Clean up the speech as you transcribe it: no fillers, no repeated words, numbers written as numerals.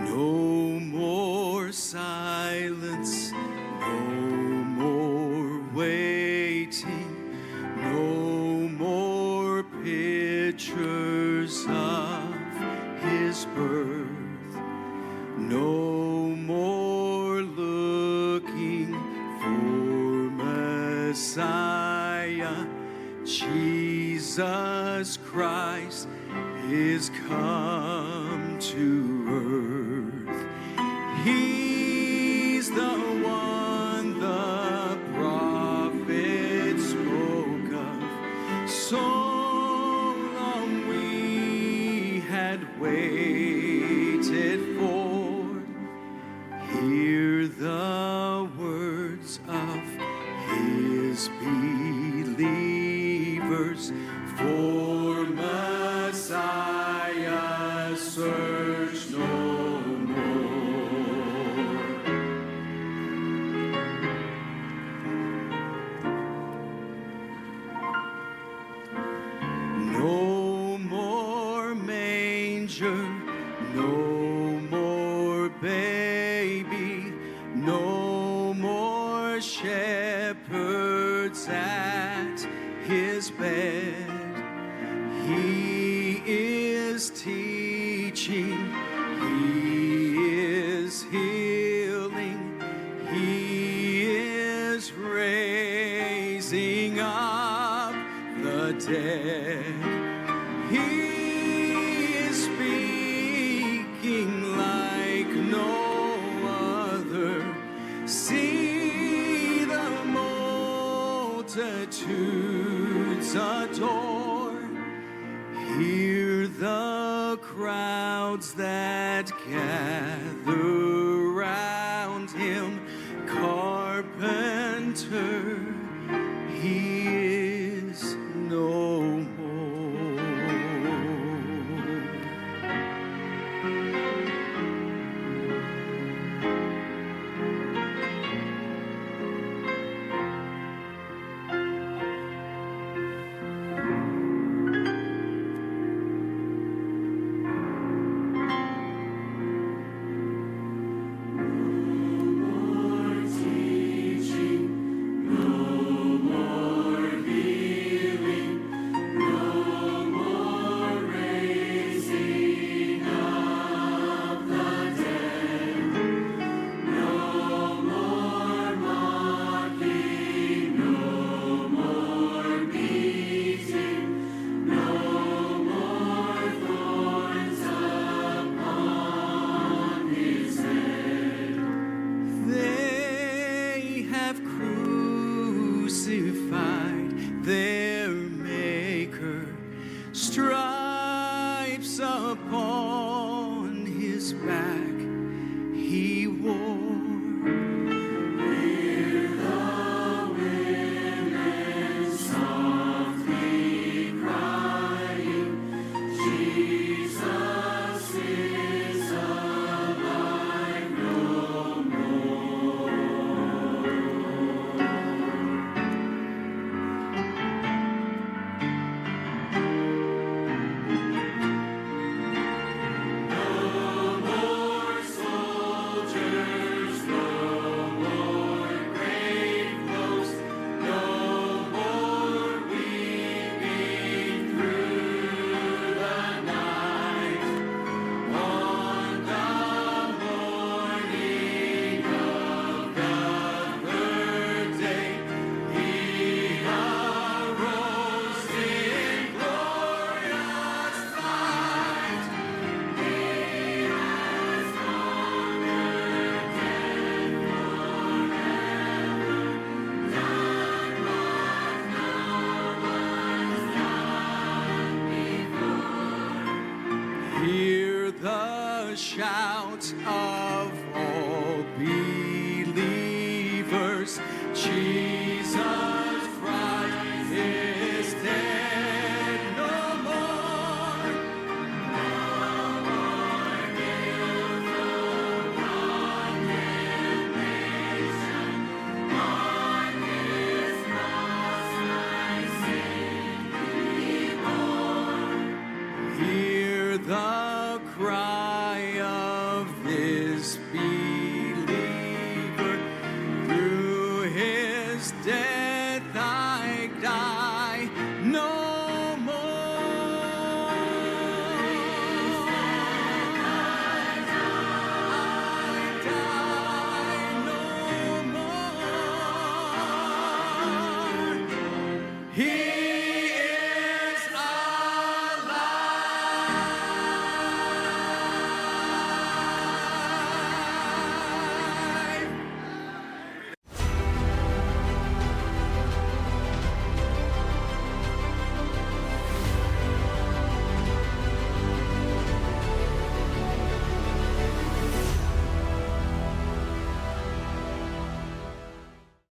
No more silence, no more waiting, no more pictures of his birth, no more looking for Messiah. Jesus Christ is come to earth. He's the one the prophet spoke of. So long we had waited for. Hear the words of his believers. For Messiah, search no more. No more manger, no more baby, no more shepherds at his bed. He is teaching, he is healing, he is raising up the dead. He is speaking like no other. See the multitudes adore. Hear the crowds that gather round him. Carpenter, he is no more. Their maker, stripes upon his back he wore. Hear the women softly crying, Jesus is alive no more. Hear the shout of